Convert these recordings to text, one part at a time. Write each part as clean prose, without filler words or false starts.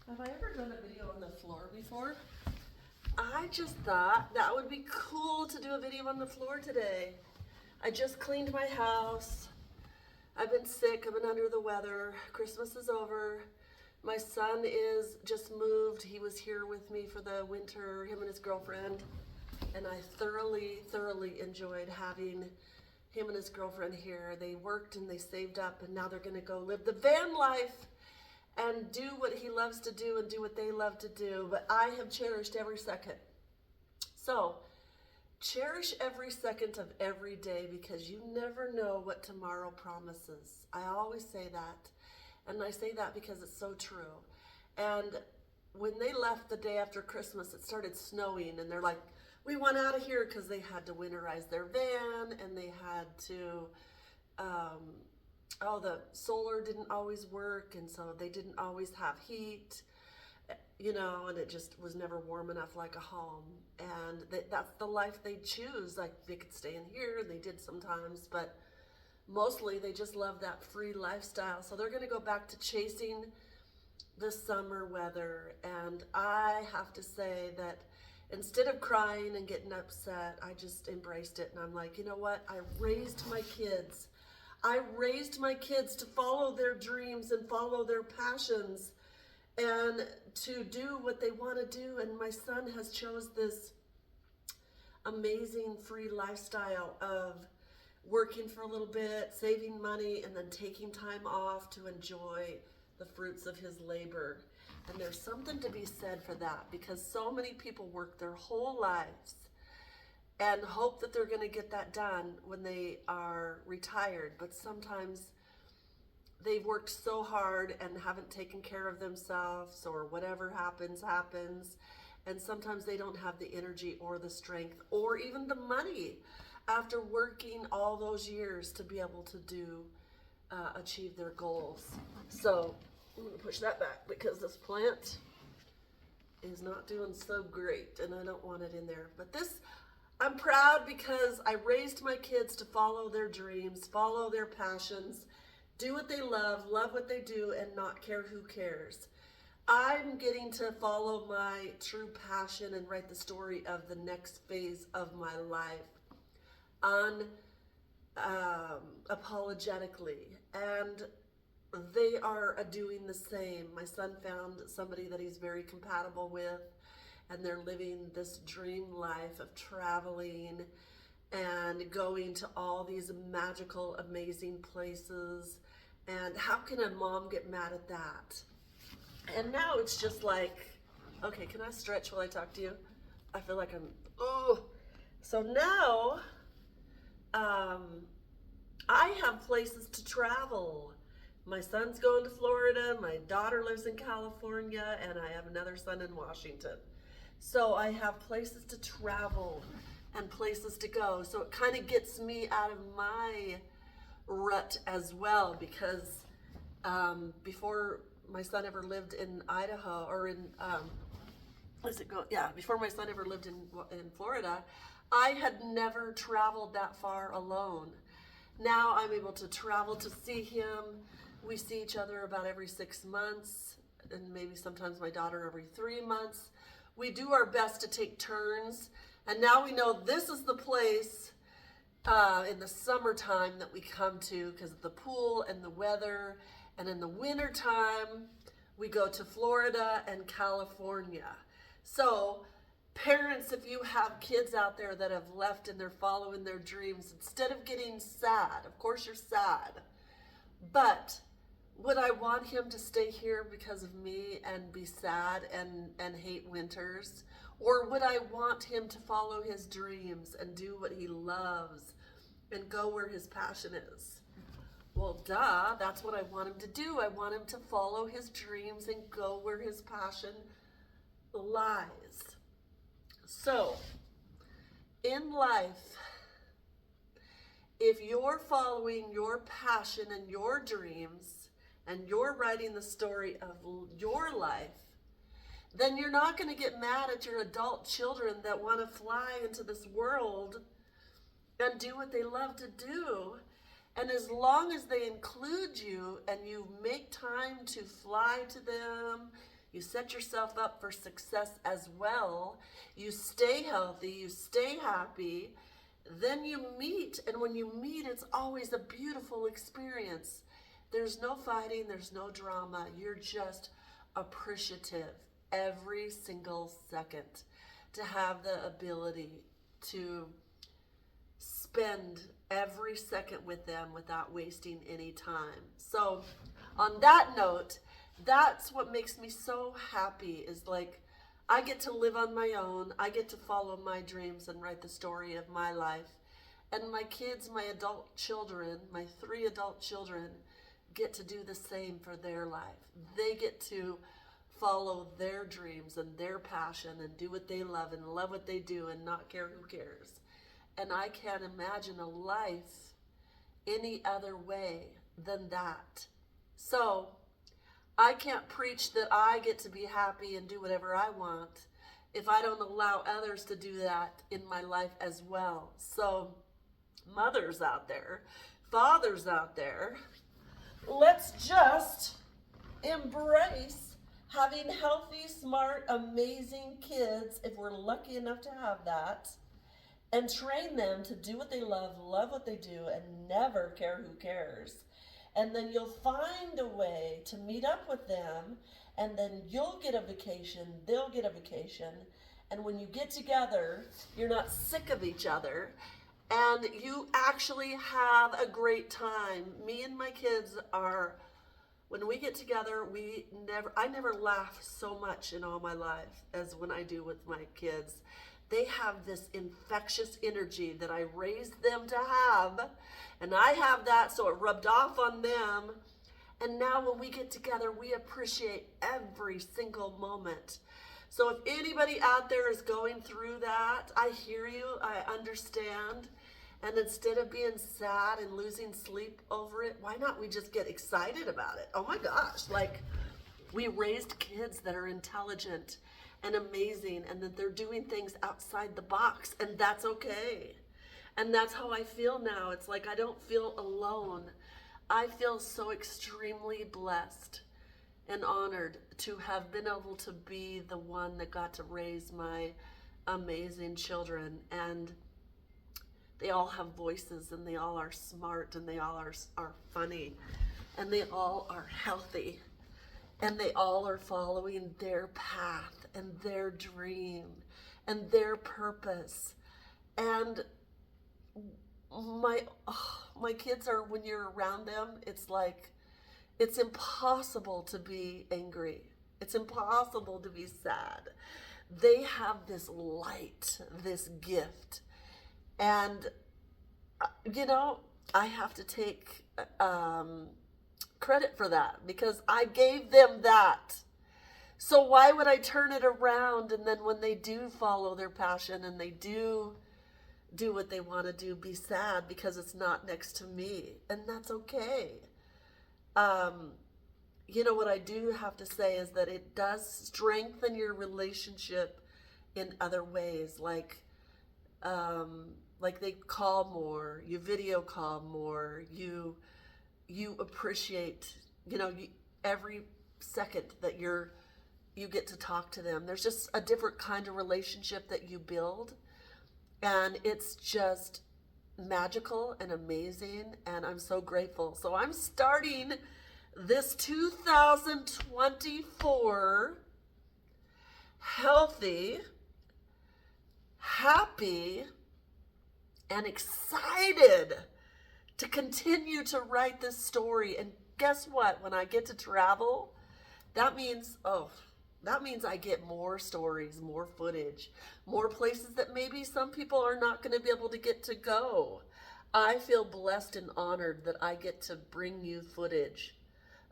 Have I ever done a video on the floor before? I just thought that would be cool to do a video on the floor today. I just cleaned my house. I've been sick, I've been under the weather. Christmas is over. My son is just moved. He was here with me for the winter, him and his girlfriend. And I thoroughly enjoyed having him and his girlfriend here. They worked and they saved up, and now they're gonna go live the van life and do what he loves to do and do what they love to do. But I have cherished every second. So, cherish every second of every day, because you never know what tomorrow promises. I always say that. And I say that because it's so true. And when they left the day after Christmas, it started snowing, and they're like, we want out of here, because they had to winterize their van, and they had to, the solar didn't always work, and so they didn't always have heat, you know, and it just was never warm enough like a home. And that's the life they choose. Like, they could stay in here, and they did sometimes, but mostly they just love that free lifestyle. So they're gonna go back to chasing the summer weather. And I have to say that instead of crying and getting upset, I just embraced it. And I'm like, you know what? I raised my kids to follow their dreams and follow their passions and to do what they want to do. And my son has chose this amazing free lifestyle of working for a little bit, saving money, and then taking time off to enjoy the fruits of his labor. And there's something to be said for that, because so many people work their whole lives and hope that they're going to get that done when they are retired. But sometimes they've worked so hard and haven't taken care of themselves, or whatever happens. And sometimes they don't have the energy or the strength or even the money after working all those years to be able to achieve their goals. So I'm gonna push that back because this plant is not doing so great and I don't want it in there. But this, I'm proud because I raised my kids to follow their dreams, follow their passions, do what they love what they do, and not care who cares. I'm getting to follow my true passion and write the story of the next phase of my life unapologetically. And they are doing the same. My son found somebody that he's very compatible with, and they're living this dream life of traveling and going to all these magical, amazing places. And how can a mom get mad at that? And now it's just like, okay, can I stretch while I talk to you? I feel like So now, I have places to travel. My son's going to Florida, my daughter lives in California, and I have another son in Washington. So I have places to travel and places to go. So it kind of gets me out of my rut as well, because before my son ever lived in Idaho, or in, before my son ever lived in Florida, I had never traveled that far alone. Now I'm able to travel to see him. We see each other about every 6 months, and maybe sometimes my daughter every 3 months. We do our best to take turns, and now we know this is the place in the summertime that we come to because of the pool and the weather. And in the wintertime, we go to Florida and California. So parents, if you have kids out there that have left and they're following their dreams, instead of getting sad, of course you're sad, but would I want him to stay here because of me and be sad and hate winters? Or would I want him to follow his dreams and do what he loves and go where his passion is? Well, duh, that's what I want him to do. I want him to follow his dreams and go where his passion lies. So, in life, if you're following your passion and your dreams, and you're writing the story of your life, then you're not going to get mad at your adult children that want to fly into this world and do what they love to do. And as long as they include you and you make time to fly to them, You set yourself up for success as well. You stay healthy, you stay happy. Then you meet, and when you meet, it's always a beautiful experience. There's no fighting, there's no drama. You're just appreciative every single second to have the ability to spend every second with them without wasting any time. So on that note, that's what makes me so happy, is like I get to live on my own. I get to follow my dreams and write the story of my life. And my kids, my adult children, my 3 adult children, get to do the same for their life. They get to follow their dreams and their passion and do what they love and love what they do and not care who cares. And I can't imagine a life any other way than that. So I can't preach that I get to be happy and do whatever I want if I don't allow others to do that in my life as well. So mothers out there, fathers out there, let's just embrace having healthy, smart, amazing kids, if we're lucky enough to have that, and train them to do what they love what they do, and never care who cares. And then you'll find a way to meet up with them, and then you'll get a vacation, they'll get a vacation, and when you get together, you're not sick of each other, and you actually have a great time. Me and my kids are, when we get together, I never laugh so much in all my life as when I do with my kids. They have this infectious energy that I raised them to have, and I have that, so it rubbed off on them. And now when we get together, we appreciate every single moment. So if anybody out there is going through that, I hear you, I understand. And instead of being sad and losing sleep over it, why not we just get excited about it? Oh my gosh, like, we raised kids that are intelligent and amazing, and that they're doing things outside the box, and that's okay. And that's how I feel now. It's like I don't feel alone. I feel so extremely blessed and honored to have been able to be the one that got to raise my amazing children. And they all have voices, and they all are smart, and they all are funny, and they all are healthy, and they all are following their path and their dream and their purpose. And my kids are, when you're around them, it's like, it's impossible to be angry. It's impossible to be sad. They have this light, this gift. And, I have to take credit for that, because I gave them that. So why would I turn it around, and then when they do follow their passion and they do what they want to do, be sad because it's not next to me? And that's okay. What I do have to say is that it does strengthen your relationship in other ways, like they call more, you video call more, you appreciate, every second that you get to talk to them. There's just a different kind of relationship that you build, and it's just magical and amazing, and I'm so grateful. So I'm starting this 2024 healthy, happy, and excited to continue to write this story. And guess what? When I get to travel, that means I get more stories, more footage, more places that maybe some people are not going to be able to get to go. I feel blessed and honored that I get to bring you footage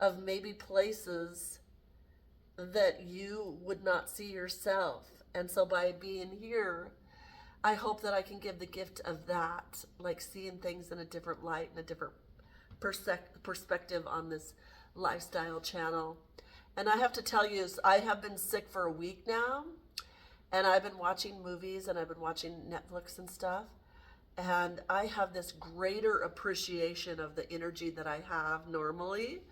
of maybe places that you would not see yourself. And so by being here, I hope that I can give the gift of that, like seeing things in a different light and a different perspective on this lifestyle channel. And I have to tell you, I have been sick for a week now, and I've been watching movies, and I've been watching Netflix and stuff, and I have this greater appreciation of the energy that I have normally,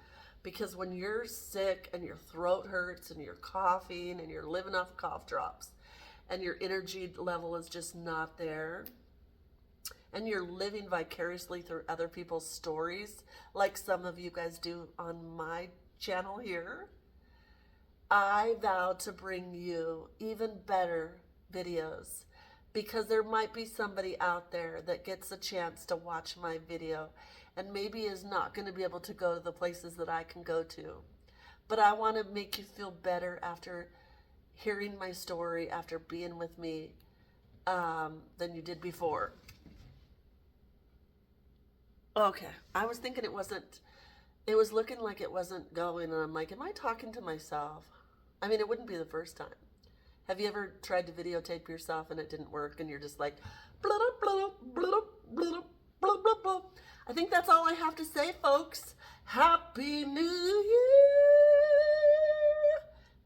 Because when you're sick and your throat hurts and you're coughing and you're living off cough drops and your energy level is just not there, and you're living vicariously through other people's stories, like some of you guys do on my channel here, I vow to bring you even better videos, because there might be somebody out there that gets a chance to watch my video and maybe is not going to be able to go to the places that I can go to. But I want to make you feel better after hearing my story, after being with me, than you did before. Okay, I was thinking it was looking like it wasn't going, and I'm like, am I talking to myself? I mean, it wouldn't be the first time. Have you ever tried to videotape yourself and it didn't work and you're just like, blah, blah, blah, blah, blah, blah, blah, blah. I think that's all I have to say, folks. Happy New Year!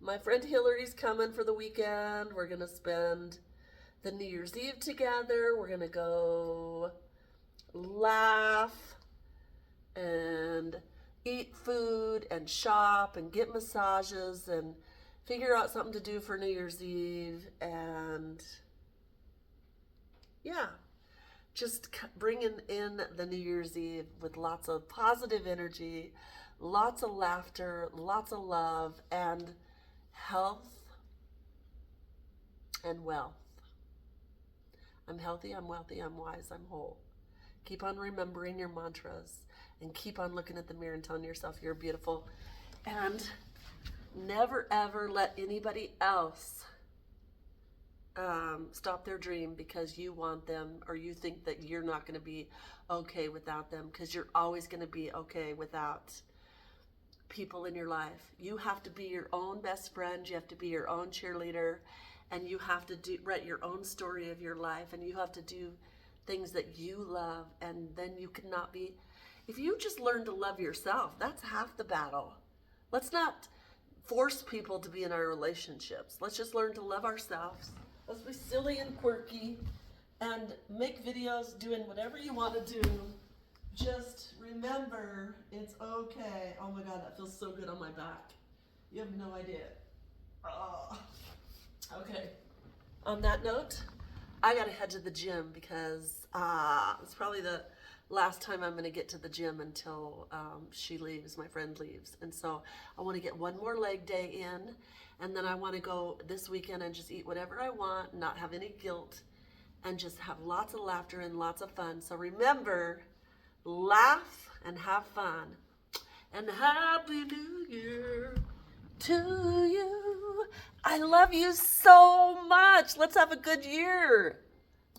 My friend Hillary's coming for the weekend. We're going to spend the New Year's Eve together. We're going to go laugh and eat food and shop and get massages and figure out something to do for New Year's Eve, and yeah, just bringing in the New Year's Eve with lots of positive energy, lots of laughter, lots of love, and health and wealth. I'm healthy, I'm wealthy, I'm wise, I'm whole. Keep on remembering your mantras and keep on looking at the mirror and telling yourself you're beautiful, and never ever let anybody else stop their dream because you want them, or you think that you're not going to be okay without them, because you're always going to be okay without people in your life. You have to be your own best friend, you have to be your own cheerleader, and you have to write your own story of your life, and you have to do things that you love, and then you cannot be, if you just learn to love yourself, that's half the battle. Let's not force people to be in our relationships. Let's just learn to love ourselves. Let's be silly and quirky and make videos doing whatever you want to do. Just remember, it's okay. Oh my God, that feels so good on my back. You have no idea. Oh. Okay. On that note, I gotta head to the gym because it's probably the last time I'm going to get to the gym until she leaves, my friend leaves. And so I want to get one more leg day in, and then I want to go this weekend and just eat whatever I want, not have any guilt, and just have lots of laughter and lots of fun. So remember, laugh and have fun. And Happy New Year to you. I love you so much. Let's have a good year.